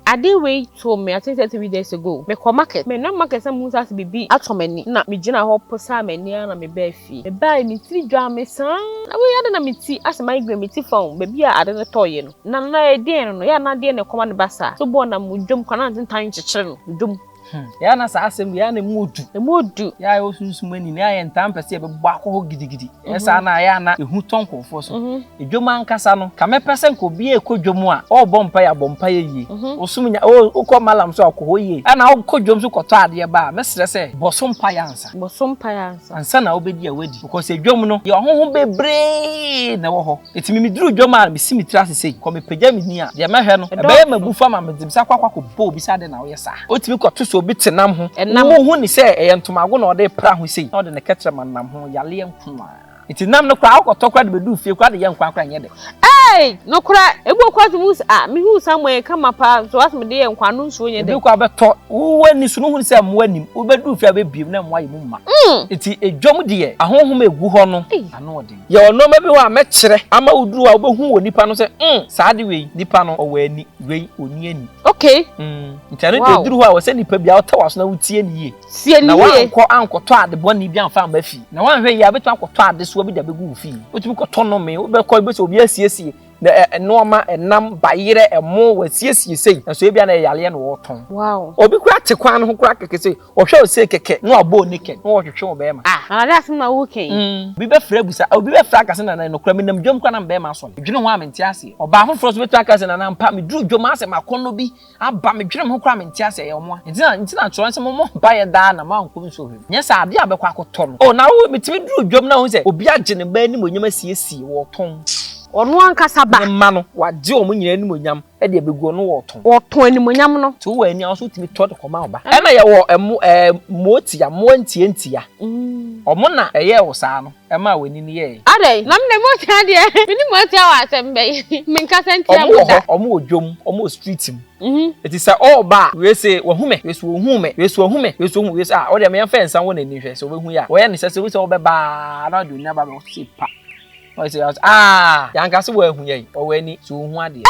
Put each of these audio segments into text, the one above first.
Ade way told me I think 3 days ago. Me call market. Me no market some moves as be atomani. Na me jina ho posa me nia na me befi. Me buy me 3 drum me san. Na we ya na me ti as my grade me ti phone. Baby a ade no toy no. Na e dey no ya na dey na come na basa. So bo na mu dwom kana ntan chichire no. Dwom. Ya na sa asem ya na modu. E modu. Ya yo sunsun ani na ya ntam pese e be bọ akọ gidigidi. Esa na ya na ehu tonkofo so. Edwom ankasa no ka me pese nko bi e kodwom a o bompa ya yie. Osum nya o ko malam so akọ yie. Ana o kodwom so kọtọ ade ba mesere se bosompa ya ansa. Bosompa ya ansa. Ansa na obedi awadi. Because edwom no ye honhom bebre na wo ho. Etimi mi duru dwom a mi simi trase sei. Ko me pagya mi ni a de mehwe no. E be ma bufa ma medim sa kwakwa bo bi sa de na wo ye sa. Otimi kọtọ so obi tenam ho. Wo hu ni se entomago na ode pra ho sei. Na ode ne ketre manam ho yale enku a. Iti nam no kwa akọtọ kwa de bedu fie kwa de ye nkwa nye de. Hey, no kura ebu kwa tu mus me hu samwe kama pa so as me de ye nkwa no nso nye de. Ebu kwa beto wo ani so no hu se mo anim. Wo bedu fie abebiem na mo aye mu ma. Iti edwom de ye ahonhom egu ho no. Ano ode. Ye ono ma bi wa me kire ama uduru a wo behu wo nipa no se saa de we nipa no o ani we oni ani. Okay. Ntane de duru ho a wo se nipa bia wo tawaso na wutie ni ye. Sie ni ye. Na wa ankọtọ ade boni bia mfa ma fi. Na wa hwe ye abetu ankọtọ ade so bi da begu fi. Otumi kọtọ no me wo be kọ be so obi asiesie na noma enam bayire emo wasiesie sei. Na so ebia na yale na wo ton. Wow. Obi kura tekwan ho kura keke sei. O hwe o sei keke no abo nike. No wo hwehwe o be ma. Ana that's na wo ken. Bi be fra busa. Obi be fra kase na no kura me nam dwom kwa na be ma so. Dwene ho amenti ase. Oba afoforo so betu akase na mpa me duru dwom ase makono bi aba me dwene ho kura amenti ase ye omo. Ntina tro nse mo ba ye da na ma nko nso hwe. Nya sa ade abekwa akoto no. O na wo metimi duru dwom na ho se obi agye ne ba ni monyam asiesie wo ton. Ono ankasa ba mma no wagye o nyina ni monyam e de begu no wo ton ani monyam no to wa ani aso timi to de koma oba e na ye wo moti ya mo ntia omo na eye wo saa no e ma wani ni ye ade na me moti ade mini moti awa asembe me nkasa ntia boda omo odwom omo street mu eti say oba we say wo hume we so hume we so hume we so we say o de me fa nsan wo na ni hwe so we hu ya wo ye ni say we say wo be ba na do ni aba be so pa. I say yanka se wo ahu ye o wani so hu ade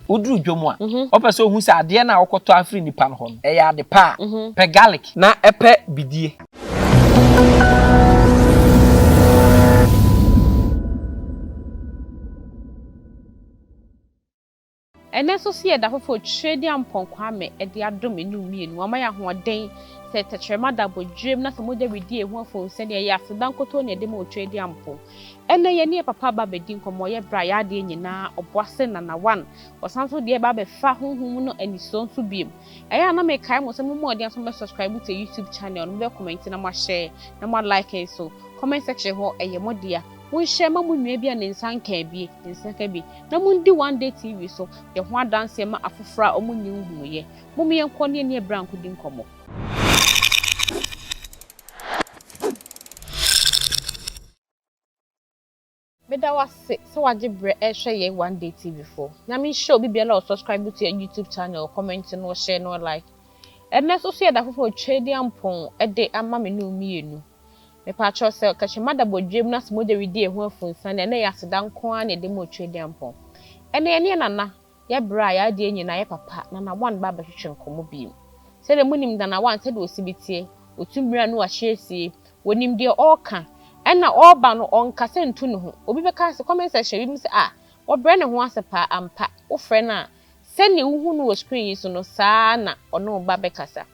uduru dwom a o pese hu se ade na akoto afri nipa no ho no e ya ade pa pe garlic na epe bidie ene so se da fofo trade amponkwa me e de adom enu mienu amaya hoden se techrema da bodwem na se modya bidie hu afo se de ya sedan koto ne de mo trade ampon ene ye ne papa ba bedi nkomo ye bra ya de nyina oboase na one osanso de ba be fa honhum no aniso nso biem eya na me kai mo se mo odi aso me subscribe to YouTube channel no be comment na mo share na mo like so comment section ho eye modia won share ma mo nua bia ne nsan ka bi na mo ndi one day TV so ye ho adanse ma afofra omunyi hu ye mo me enko ne bra nkodi nkomo Beda wase so waje bre ehwe ye one day TV for na me show bibia la subscribe to your YouTube channel comment no share no like ene so so da fofo trade ampon de ama me no mienu me pa cho se ka chemada bodwem na smo de widie ho afunsan ene ya sedan ko an de mo trade ampon ene nana ya bra ya de nyina ya papa na one ba behwehwe nkomo bi se de munim da na one se de osibitie otumira no ahyesie wonim de oka ena oba no onkase ntu ne ho obi beka se comment section bi se obre ne ho asepa ampa wo frɛ na se ne hu no wo screen yi so no saa na ono ba bekasa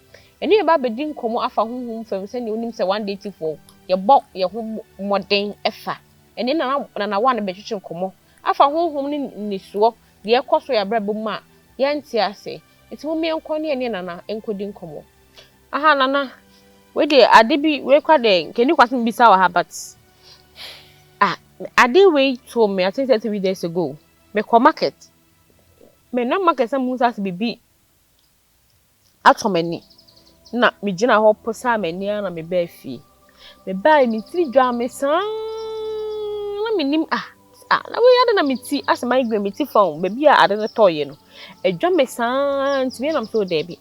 eni ba bedi nkomo afa huhum fam se ne onim se 184 ye bo ye ho modern efa eni na one be twetwe nkomo afa huhum ni nisuo de ekoso ya bra bom a ye nti ase eti mo me enko ne eni nana enkodi nkomo aha nana we de ade bi we kwa de nkeni kwasim bisa wa habat ade we told me I think 3 days ago me call market me na market some musa se bibi atomani na me gina ho posa mani na me ba fie me ba mi tiri dwa me san na me nim na we yada na me ti as my grade me ti phone baby ade no toye no edwa me san ti me na so there bi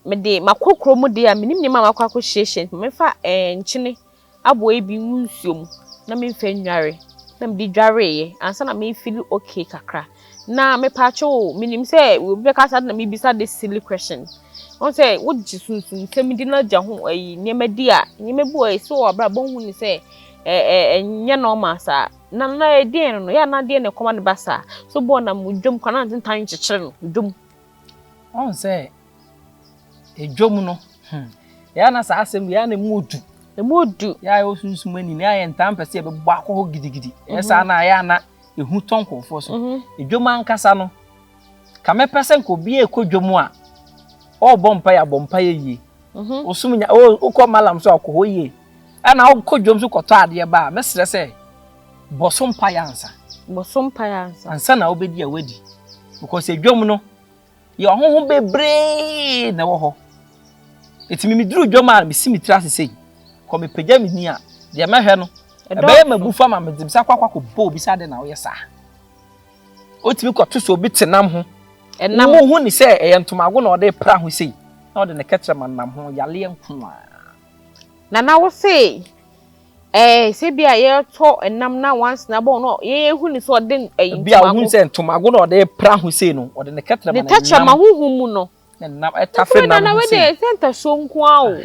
me de makokro mu de a menim ne ma makwa hyehyɛ me fa nkyene abo ebi nsuom na me mfa nware na me di dware ye ansa na me feel okay kakra na me pacho minim say we be kasa na me bisa this silly question on say wo jisunsun say me di na ja ho ayi niam di a niam bu ayi so obra bon hu ni say nya no masa na e no ya na de ne koma ne basa so bo na mudwom kwana ntan chichire no dwom on say edwom no ya na sa asem ya na modu ya yo sunsun mani na ya ntam pese be bɔ akɔ gidigidi esa na ya na ehu tonkofo so edwom ankasa no ka me pese nko bia ekodwom a o bompa ya yie osum nya ukɔ malam so akɔ hoye ana okodwom so kɔtɔ ade ba mesrɛ sɛ bosompa ya ansa na obedi a wadi because edwom no ye honhom bebre na wo ho etimi mi duru dwom a mi simi trase sei ko me pagya mi ni a de mehwe no ebe mabufa ma medim sa kwakwakɔ bo bi sa de na wo yesa otimi kɔto so obi tenam ho enam wo hu ni sɛ entomago na ɔde pra ho sei na ɔde ne ketra manam ho yale enko a na wo sei se bia ye to enam na once na bo no ye hu ni so ɔde bia hu sɛ entomago na ɔde pra ho sei no ɔde ne ketra manam ne ketra ma huhu mu no na etafe nam na we de center so nko a o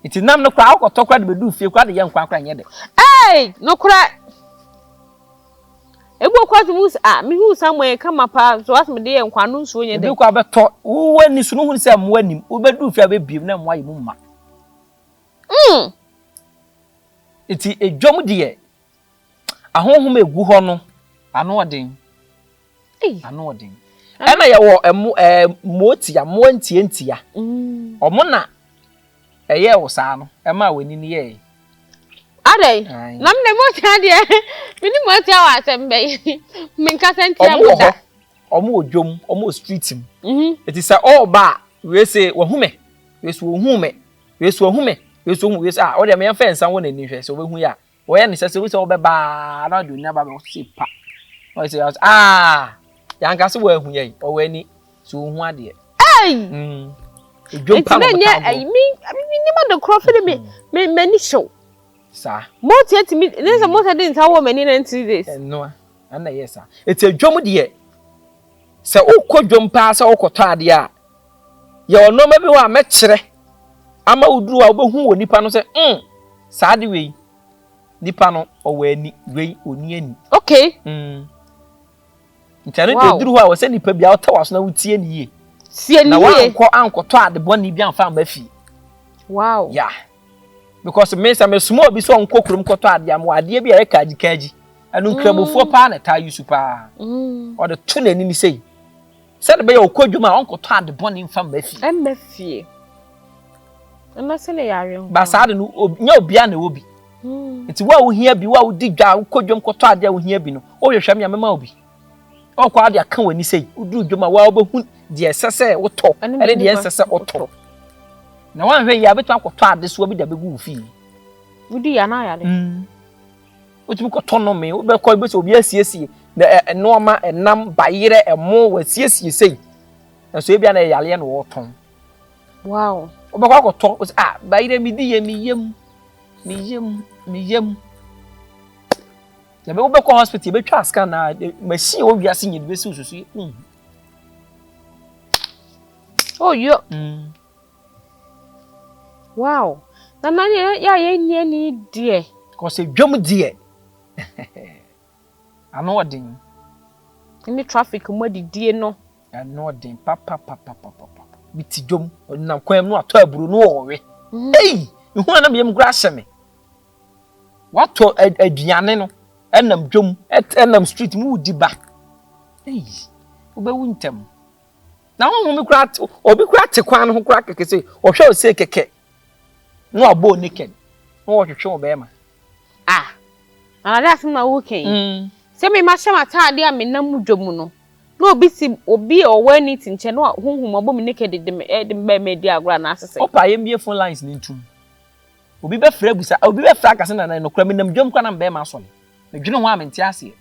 iti nam no kwa akɔtɔ kwa de bedu fie kwa de ye nkwa nye de no kura ebo kwa tu mus mi hu samwe kama pa so asme de ye nkwa no nso nye de bi kwa beto wo wani so no hu sɛ mo anim wo bedu fie abebiem na mo ayi mu ma iti edwom de ahonhom egu hɔ no ano ɔden ɛna yɛ wɔ motia mo antientia ɔmo na ɛyɛ wo saa no ɛma wani ni yɛ adai nam ne motia de mini motia wa asɛmbe minka sentia buda ɔmo odwom ɔmo street mu eti sɛ ɔba we say wo hume we so hume we so hume we so we say wo de me yɛmfa nsan wo na ni hwɛ sɛ wo hu ya wo yɛ ne sɛ we say wo bɛba na do nya ba wo se pa wo say yanka se wo ahu yɛ o wani so hu ade edwom pa no mi ma de croffe me mani show sa mo tieti mi ne se mo de nta wo mani na 3 days no ana yes sa eti edwom de se ukodwom pa se ukotɔ ade a ye ono ma bi wa mekire ama uduru a obehu wo nipa no se sa de wei nipa no o wani wei oni ani okay ntane de duru a wo se nipa bia wo tawaso na wutie ni ye na wa ankɔtɔ ade bɔne bi amfa mafi wow yeah because me say me small bi so nkɔkurum kɔtɔ ade am ade bi a kaji anu nkrabofo pa na ta yusu pa o de to na ni sei se de be okodwuma onkɔtɔ ade bɔne mfa mafi na se ne yare ba sa de no nya obia na obi nti wa wo hia bi wa wo di dwa okodwom kɔtɔ ade a wo hia bi no o hwehwam ya mema obi okwa ade aka wani sei udu dwuma wa obehu de esese wotɔ ene de esese wotɔ na wan hwe ya betu akɔtɔ ade so obi da begu fi udi ya na yale otu kɔtɔ no me obekɔ be so obi asiesie na enoma enam bayire emo wasiesie sei na so ebia na yale na wotɔn wow obekɔ akɔtɔ bayire mi di ye mi yem ya be obekɔ hospital be twa scan na machine o wiase nyi be si ususu oh yo wow na ya ye ni die ko se dwom die ano odin ni traffic mo di die no ano odin papa biti dwom na kwam no atɔ aburu no owe ihu na be mu gra hyeme wato aduane no enam dwom enam street mu di ba obewu ntem na ho mi kura obi kura te kwan no kura keke se o hwe o se keke no abo naked no o hwehwe o be ma ana da se ma wo ken se me ma hye mata ade a me nam dwom no na obi si obi o wani tinche no honhum abo me naked de me me di agora na asese o pa yem phone lines ni ntum obi be fra busa obi be fra kase na no kura me nam dwom kwa na be ma so me dwene ho amenti ase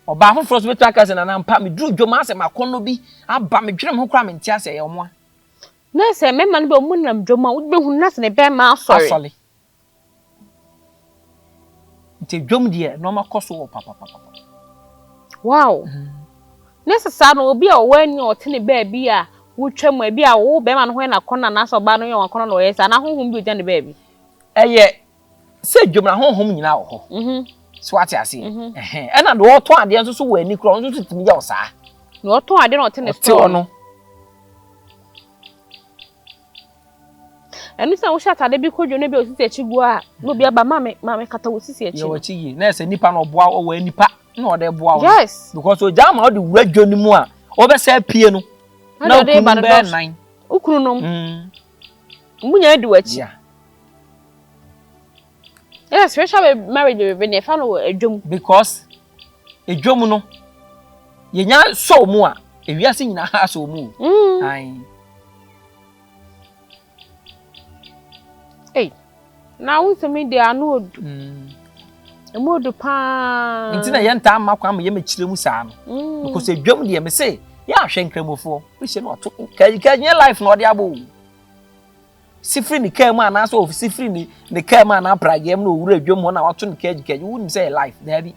oba ho frost betu aka se na mpa me duru dwom ase makono bi aba me dwene ho kura amenti ase ye omo na se me man be omu nam dwom a wo be hu na se ne be ma asori nti dwom de no ma koso wo papa Wow. Necessary no obi a when you tene baby a wotwa mu abi a wo be ma no ho na kona na so ba no ye wakona no yes na honhom bi ogya ne baby se dwomra honhom nyina wo ho so ate ase e na do oto ade nso so wani kro nso so timi ya wo saa no oto ade no tene store no enu se wo shata de bi kodwo ne bi osisi achigu a no bi aba mame kata osisi achi ye wachi yi na se nipa no boa o wa nipa na o de boa wo yes because o jama o de wura dwoni mu a o be sa pie no na o de ba nine ukunu nom munya edi wachi yes special marriage we ne fa no adwom because adwom no ye nya so mu a ewiase nyina ha so mu ai na unsemi de anu odu emodu pa ntina ye nta amma kwa am ye mechire mu saa no because adwom de me say ya ahwe nkramofo we se no to ka nye life no de abo sifri ni kama na so sifri ni kama na pragem no wura adwom na wato ni kaji wuni say life there bi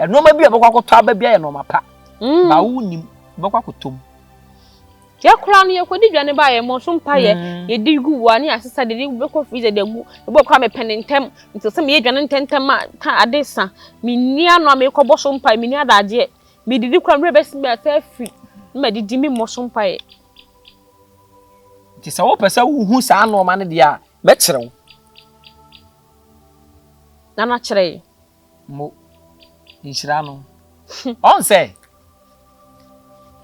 no ma bi abakwa koto aba bia ye no mapa ba wuni bakwa kotom ya kura no ye kodi dwane ba ye mo so mpa ye di gu wa ni asesa de di be ko freezer de gu be kwa me penentem nti se me ye dwane ntentem ma ka adesa mi ni anu am ko bo so mpa mi ni adaje mi didi kura mre be si be asa free ma didi mi mo so mpa ye ti sa wo pesa wo hu sa no ma ne dia me kirew na kire mo inshira no on say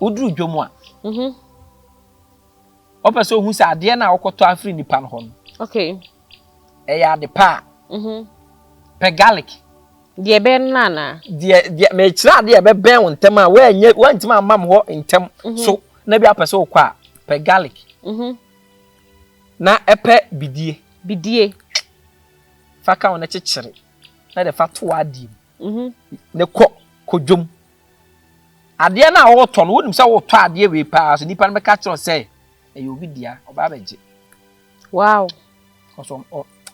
udru dwomu a opese hu sa ade na akoto afri nipa no ho okay ya de pa pe garlic de be nana de me kira ade be ben wontem a wantima amam ho ntem so na bi apese wo kwa pe garlic na epe bidie faka wona chechire na de fato adi ne kodwom ade na wo to no wonim se wo to ade we pa so nipa no be ka kiro se e obi dia oba beje wow so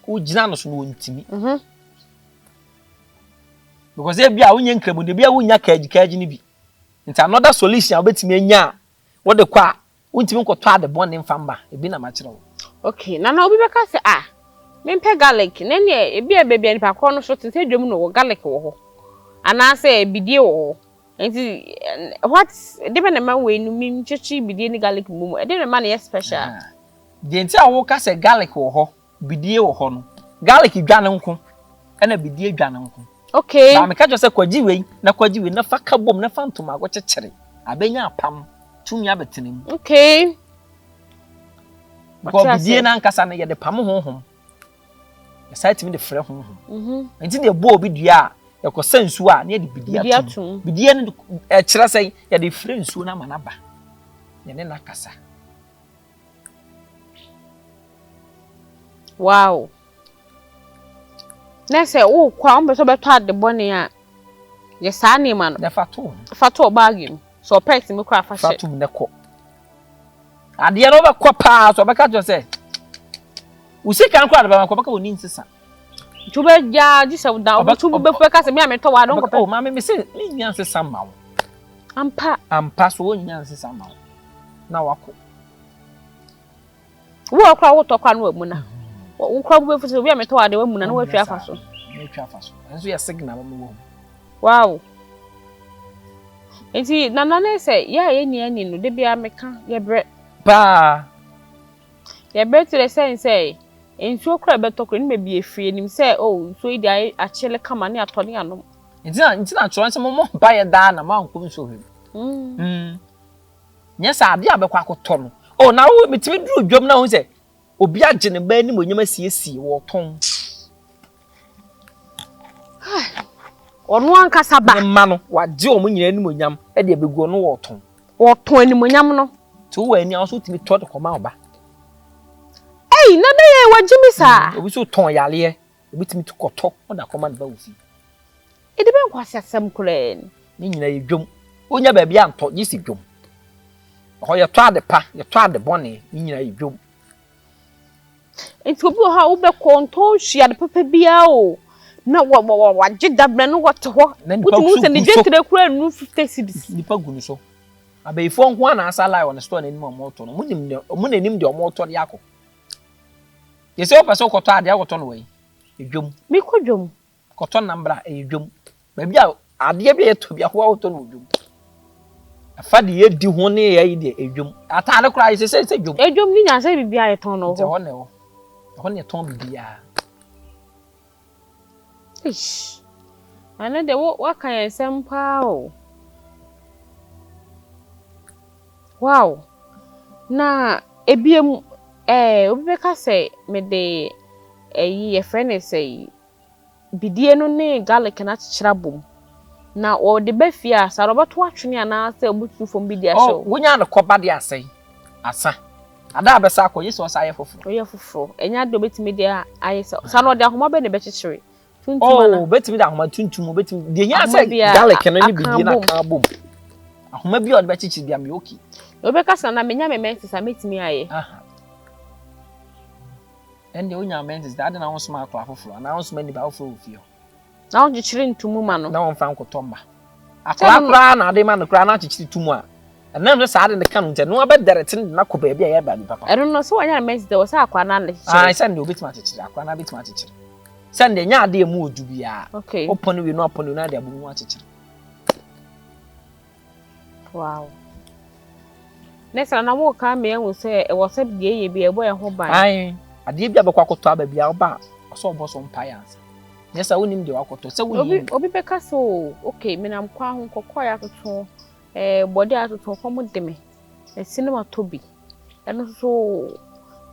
o gina no so no ntimi because e bia wonye nkramu de bia wonya kaji ni bi nti another solution obetimi anya wo de kwa wontimi nkoto ade bone mfamba e bi na ma kire wo okay na obi be ka se mempe garlic na ne e bia bebia nipa kro no so tete dwom no wo garlic wo ho ana se bidie wo ho nti what depend na we no mi chichi bidie ni garlic mumu e dey na na special de nti awo ka se garlic wo ho bidie wo ho no garlic dwane nko na bidie dwane nko okay ba me ka jo se kwaji we na fa kabom na fa ntoma ago chechire abenya apam tumi abetenem okay ko bidie na nkasa na ye de pam honhom ya site mi de frɛ honhom nti de bo obi dua ya ko sensu a na ye de bidie atum bidie ne kire sei ya de frɛ nsu na manaba ye ne nakasa wow na say wo kwa on be so beto ade bone a ye saa ne ma no de fato bagim so pet me kwa fashe fato ne ko ade no be ko pa so be ka jo say usika nkwa de ba ko baka woni nsisa tube ja jisa da obo tube be fe ka se me ameto wa don ko pe o ma me se ni nya nsisa ma wo ampa so woni nya nsisa ma wo na wako wo kwa wo to kwa no amu na wo kwa bu be fu se obi ameto wa de amu na na wa twa afaso enso ya signal mo wo wow enti nana na se ya ye ni no de bia meka ye bre pa ye bre to say ensuo kra beto kra ni me bi efie nim say oh so idi achele kama ni atoni anom enti na choro nse mo ba ye da na ma nkom so hwe nya sa ade abekwa akoto no oh na wo mitimi duru dwom na ho say obi agye ne ba ni mo nyama siesie wo ton onu ankasa ba ma no wagye o mo nyina ni mo nyam e de abegu no wo ton ni mo nyam no to wo ani also timi to de koma oba ei na na ye wagye mi sa obi so ton yale obi timi to koto o da koma ba wo fi e de ben kwase asem kura ni nyina ye dwom onya ba bia anto yi si dwom ho ye to ade pa ye to ade bone ni nyina ye dwom enti obi ha wo be konto hwia de papa bia o na wa jidabra no what ho wuti se ne jetre kura nu 50 cedis nipa gunu so abeifo nko na asala on store na nim omoto no munanim de omoto de akọ yese opa so koto ade akoto no we edwom mi kodwom koto na mbra edwom ba bia ade bia to bia ho auto no edwom afa de yedi ho ne yayi de edwom atade kura yese se edwom edwom ni nya se bibia yeton no ho ne ho ne ton bibia ish ana de wo kan yesem pa o wow na ebiem obi beka say me de ye friend say bidie no ne garlic na chichira bom na o de bafia sa roboto atwene ana say obutu fom bidie show wonya na koba de asai asa ada abesa akọ yeso sa aye foforo oye foforo enya de obetimi de aye sa no de ahoma be ne be chichire tuntuma na obetimi de ahoma tuntum obetimi de nya say garlic no ne bidie na ka bom ahoma bi o de be chichire bia me oki obeka sa na menya me menses ametimi aye ende onya menses da na won soma akọ afoforo na won soma ni ba afoforo ofio na won chichire ntumu ma no na won fa nkotomba akra na ade ma no kra na chichire tumu a enam sa ade ne kan nte no abederetin na ko ba bia ya ba bi papa ero no so wanya menses de wo sa akwa na le chichire sende obetima chichire akwa na betima chichire sende nya ade mu odu bia opon we no opon na ade abu chichire wow nesa na mo ka me enwu se e wo se bie ye bia e boy ho ban ai ade bia bekwa koto aba bia oba so obo so mpa ya nesa wonim de wakoto se woni obi beka so okay me nam kwa ho kokọ ya toto body atoto fom de me cinema tobi eno so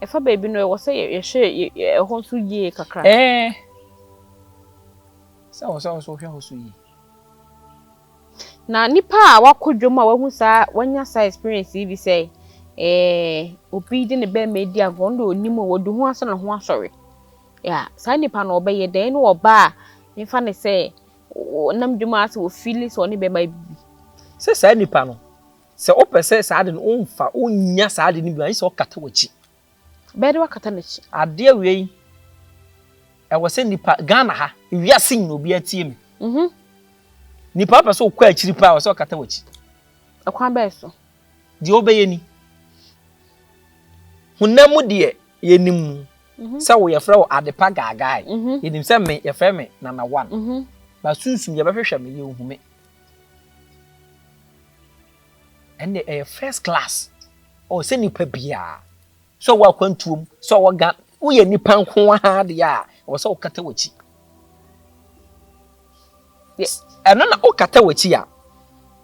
e fa baby no e wo se ye hwe ho so ye kakra se wo hwe ho so ye na nipa wakodwom a wahu sa wanya sa experience bi say obi de ne be media gondo onimo wodu ho asa na ho asori ya sa nipa na obeye den no oba nifa ne say nam dwuma asa wo feel so ne be ba bi se sa nipa no se opese sa ade no onfa onya sa ade ni bi an se okata wachi be de wakata na chi ade awie e wo se nipa Ghana ha wiase nyi obi atie mi nipa pa so kwa achiri pa wo se okata wachi akwan be so di obeye ni hunamu de yenim se wo ye fra wo adepa gagai yenim se me ye fra me na 1 ba sunsum ye behwehwe me ye ohume and the first class o se nipa bia so wa kwantuom so wo ga wo ye nipa nko ha de ya wo se wo kata wachi eno na wo kata wachi ya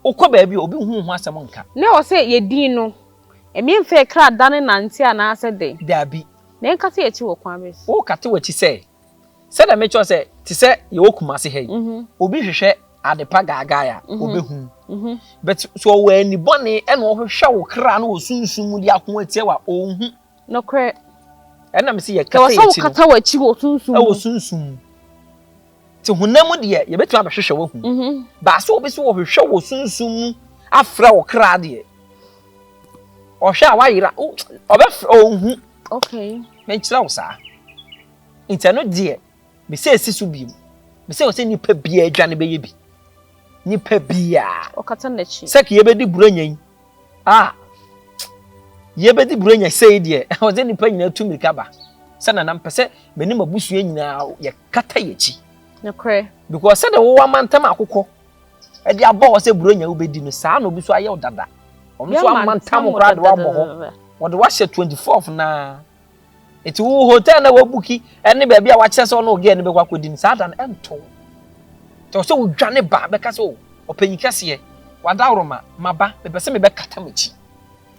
ukọ baabi obi hu hu asem nka ne wo se ye din no emi mfe kra dane nanti ana ase de dabi ne nka se echi wo kwan bes wo kata wachi se da me cho se ti se ye okuma se hei obi hwehwe adepa gaga ya obehu but so we ni bone e no hwehwe wo kra na osunsum di akon atie wa ohu no kre e na me se ye kata echi wo kata wachi wo sunsum wo sunsum ti hunamu de ye betu abehwehwe wo hu ba so obi so wo hwehwe wo sunsum afra wo kra de ohwe a wayira obefra ohu okay me kira wo sa inteno de me se esisu bi me se wo se nipa bia adwane be ye bi nipa bia o kata na chi sek ye bedi buranyan ye bedi buranyan sei de o ze nipa nyina tu mirika ba se na pese meni mabusu nyina ye kata ye chi no kre because se de wo amantam akokọ e de abo se buranyan wo bedi no saa na obi so aye odada o so amantam kra de wo abo ho wo de wa hye 24 na eti wo hotel na wo buki ene ba bia wa kye se ono ge ene be kwa kodi ni saa dan ento to so wo dwane ba be ka so opanyi kase wadawroma maba be pese me be kata machi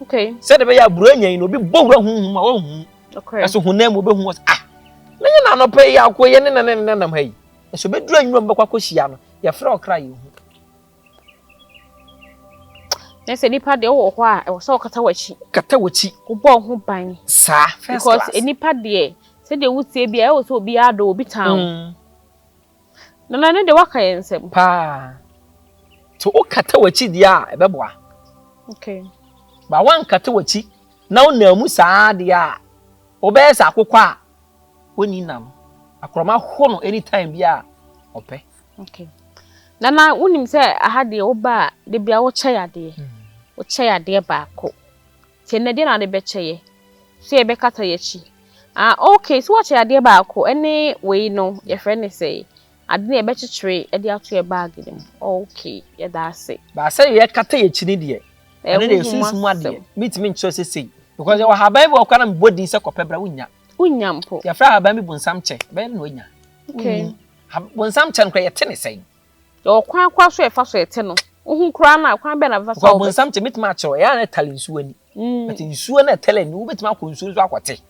okay se de be ya buranyan no bi bowura hunhun ma wo hu okay eso hunam be hu na ye na no pe ya ko ye ne na nam hayi eso be dura nwum be kwa kohia no ye fra okra ye hu na se nipa de wo ho a e wo so kata wachi wo bo ho ban sa first class because nipa de se de wutie bia e wo so obi ado obi town na ne de waka yensem pa to o kata wachi dia e beboa okay ba wan kata wachi na onamu saa dia o be sa akokwa a woni nam akroma ho no anytime bia ope okay nana wonim se ahade oba de bia wo cheyade wo cheyade baako tie na de na de be cheye so ye be kata ye chi okay so wo cheyade baako ene we no ye friend say ade na ye be chichire e de ato ye bag dem okay ye da ase ba say ye kata ye chi ni de ene de sunsun ade mitimi ncho sesei because you have Bible kwa na mbodi se kopebra unya mpo ya fra haba mi bunsam che be no nya okay bunsam che nkra ye tene sei yo kwan kwa so e fa so ete no ohun kura na kwan be na va so bunsam che mitima che ya na tale nsuo ani but nsuo na tele ni wo betima akọ nsuo so akote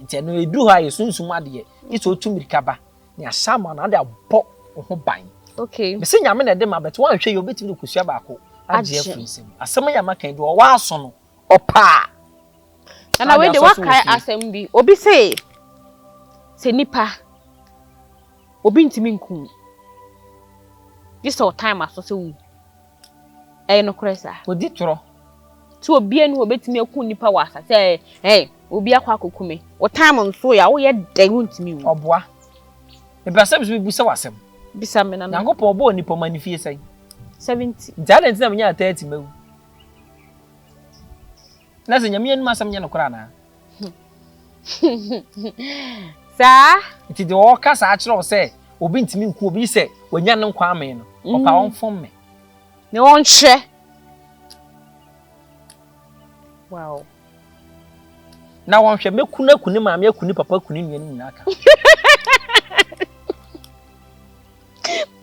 nti no edu ha ye sunsun ade ye ito otumirika ba ni asama na ade abọ ho ban okay be se nyame na de ma bet wan hwe ye obetimi kusua baako agye afunsim asema ya makan de wa aso no opa ana we de wakai asem bi obi say se nipa obi ntimi nku this all time aso se wu no kresa odi toro ti obi enu obetimi aku nipa wasa say obi akwa akokume o time nso ya wo ye den ntimi wu oboa e be asem bi busa wasem bisa me na nyankopon obo nipa manifie say 70 talent na menya 30 mawu na se nyame enu asem nya no kora na sa iti de o kasa a kire o se obi ntimi nku obi se wanya ne nkwa ame no opa won fom me ne won hwe wow na won hwe mekuna kuni maame akuni papa kuni nua ni aka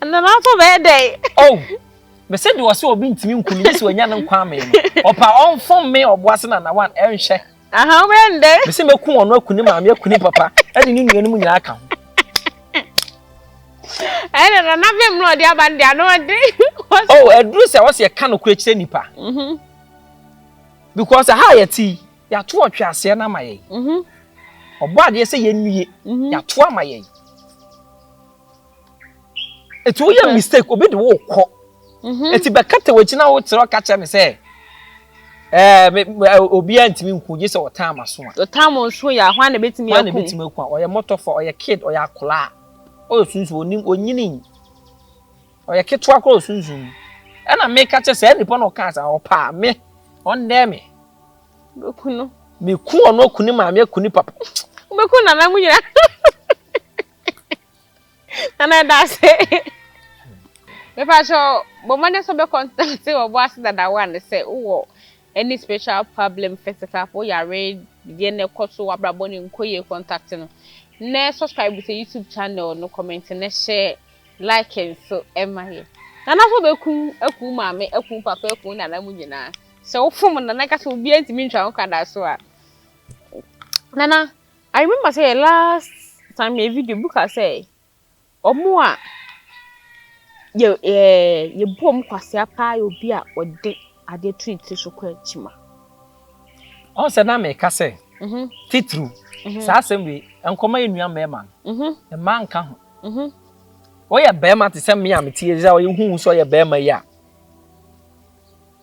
na na so be dey oh me se de o se obi ntimi nkuni bi se wanya ne nkwa ame no opa on fom me oboase na wan enhwe aha wende me se meku ono akuni maame akuni papa ade ni nua ni mu aka ho na na be mno de abande ano de oh edru se wo se ka no kura kire nipa because ha yeti ya to otwe ase na maye obo ade se ye nwie ya to amaye etu ye mistake obi de wo kọ eti be kata wachi na wo tiro ka che me se obi antimi nku je se o time aso a o time nso ya hwa na betimi akwa na betimi akwa o ye motofo o ye kid o ye akola o sunsu onim onyini o ye keto akwa o sunsu e na me ka che se nipo no ka sa o pa me on de me bekuno me ku ono kuni maame akuni papa beku na na munyira ana da se me pa so bo mane so be contact o bo asida da one say wo any special problem physical for your read the ne koso abrabo ni nkoye contact no na subscribe to YouTube channel no comment na share like and so emaye na so beku aku maame aku papa aku na na munyina so fom na na ka so bi antimi ntwa nka da so a nana I remember say last time a video book I say omo a ye bom kwase apa obi a ode ade tweet so kwa chima on se na me ka se titru sa asem we enkoma enua mema e man ka ho wo ye bema te se me am tie za wo ye hu so ye bema ya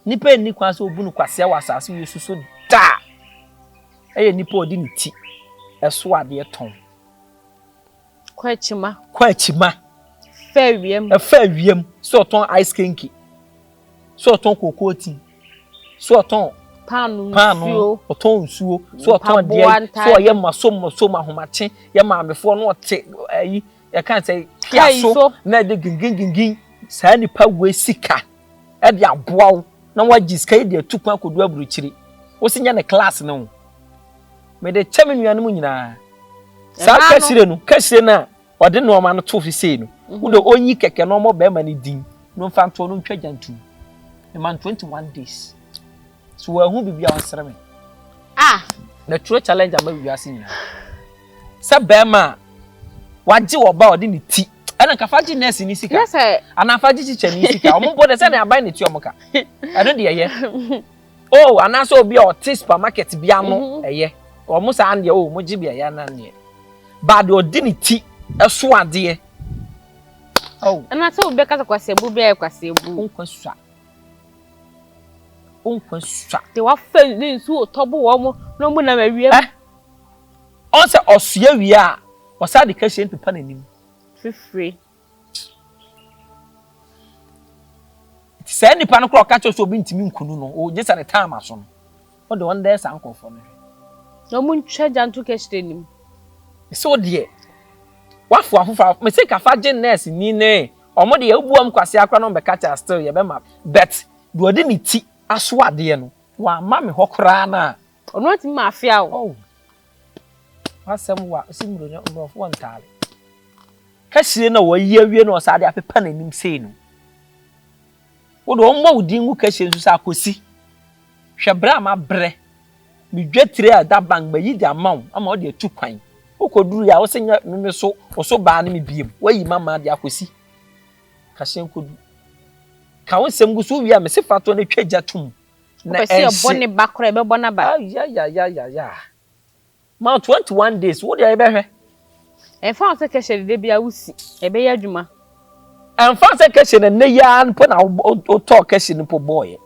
nipa ni kwa so obu nu kwase wa asase we suso da eye nipa odi ni ti eso ade ton kwa chima fa wiem so ton ice kinky so ton kokoti so ton panu oton nsuo so ton de so ye maso mahomache ye maamefo no ote ayi ye kan say kiaso na de gingin saa nipa we sika e de aboawo na wagi sika e de atukwa kodu aburuchiri wo sinya ne class no me de chame nuanu nyina saa kasire na ode no ma no to fi sei no wo de onyi keke no mo be ma ni din no fanto no ntwa jantu e man 21 days so wa hu bibia wonsere me na true challenge ama bibia sin sa be ma waje wo ba ode ni ti ana ka faji nurse ni sika yes ana faji chicha ni sika o mo bo de se na abai ni ti o mo ka I don't dey here oh ana so obi o ti supermarket bia no eye o mo sa ande o mo ji bia ya na ne bad ode ni ti eso ade oh ana so obi ka kwase bu bia kwase bu onkwa de wa fa ni nsu otobo wo mo no mu na mawie on se osua wi a osade ka hye mpepa nanim Free. Say nipa no kro catch us obi ntimi nkunu no o je say the time aso no o de one day san kofo no no mun treasure nto keshte nim so de wafo afofa me say ka fa je nurse ni ne omo de ebuam kwase akra no be catch still ye be ma bet do odi ni ti aso ade no wa ma me hokra na ono ti ma afia o oh wasem wa simuro no mrofo ntale ka shire na wo yi awie no sa ade apepa na nim sei no wo do mo wudin wu ka hye nsu sa akosi hwebra ma bre mi dwetire a da bang ba yi di amaw ama o de atu kwan wo koduru ya wo senya me so wo so ba na mi biem wayi mama de akosi ka hye nkodu ka wo sem gu so wi a me se fato na twagya tum na e bone bakora e be bona ba ya ma 21 days wo de e be hwe e fa se ka hye de bia wusi e be ya adwuma en fa se ka hye na ya npo na o talk ka hye npo boy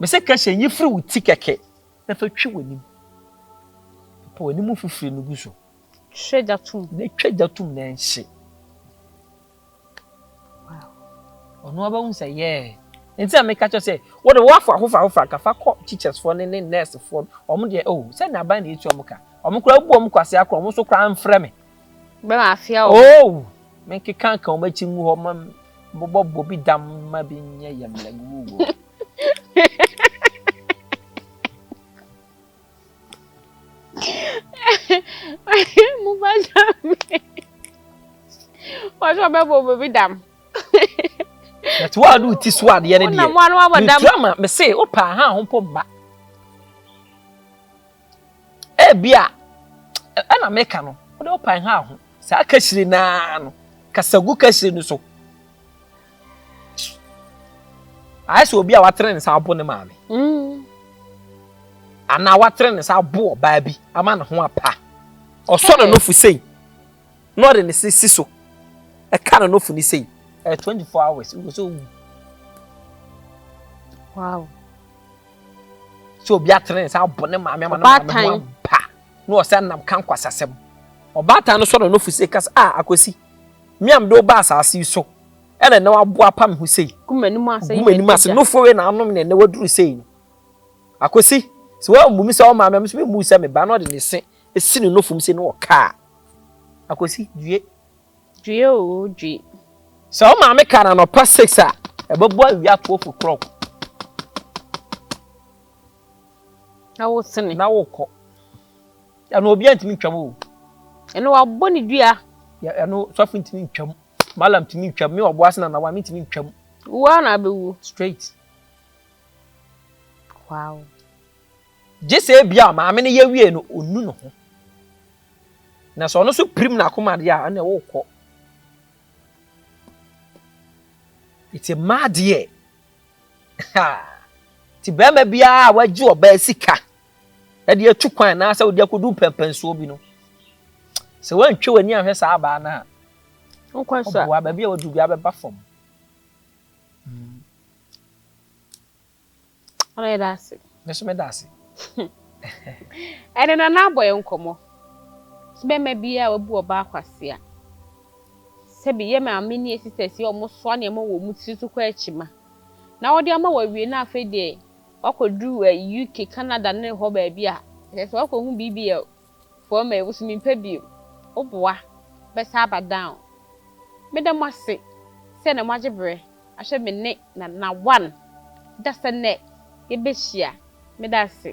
me se ka hye yi free wuti keke na fa twi wani po wani mu fufure no guso twagya tum na enhye wow ono aba hu say yeah enti a me ka cho say wo de wafo ahofa ka fa call teachers for ne nurse for omo de oh say na ban na etu omo ka omo kura bu omo kwase akro omo so kura mfrɛ me be ma afia o oh me ke kan omo achi mu ho ma bobo bi dam ma bi nye yamlagu wo mu ba jam wa so be bobo bi dam that what do ti so ade ye ne de na mo anu abadam drama me say opa ha ho po ba e bia ana meka no wo de opa ha ho sa ka hire na no kasagu ka hire no so ai so obi a watere ne sa abo ne maame ana watere ne sa abo ba bi ama ne ho apa osoro no fu sei no de ne sisi so e ka no fu ni sei 24 hours we go so wow so obi atere ne sa abo ne maame ama ne pa no o se nam kan kwasasem obata no soro no fu sei kas akosi miam do ba asase so ene na wabo apa me hu sei kumanimu ase no fo we na anom ne waduru sei akosi so wa mumi se o maame me so mu se me ba no de ne se esi ne no fum se no ka akosi due o due so o maame ka na no pa 6 a ebebo awia 12 o'clock na wo sene na wo ko ya no obi antimi twam o eno wa boni dua ya no so fa ntimi twam malam timi twam me obo ase na wa me timi twam wa na bewu straight wow jese bia maame ne yawie no onu no ho na so no so prim na komade a na wo ko it's a mad year ha ti be ma bia waji oba sika e de atu kwan na sa odi akodu pempenso bi no se wan twe wani ahwe sa aba na nkwa so obo aba bia wadu bia be ba fom ala dasi neso me dasi ene na boye nkomo be ma bia wabu oba akwase a se bi ye ma amini esisesi omo so na emo wo muti so kwa achima na wodi ama wawie na afede wakodu UK Canada ne ho ba bia se wakohu bibia for ma ewusumi mpabio oboa be sa abadan me da mase se na majebre ahwe me ne na one dasa ne ye behia me da se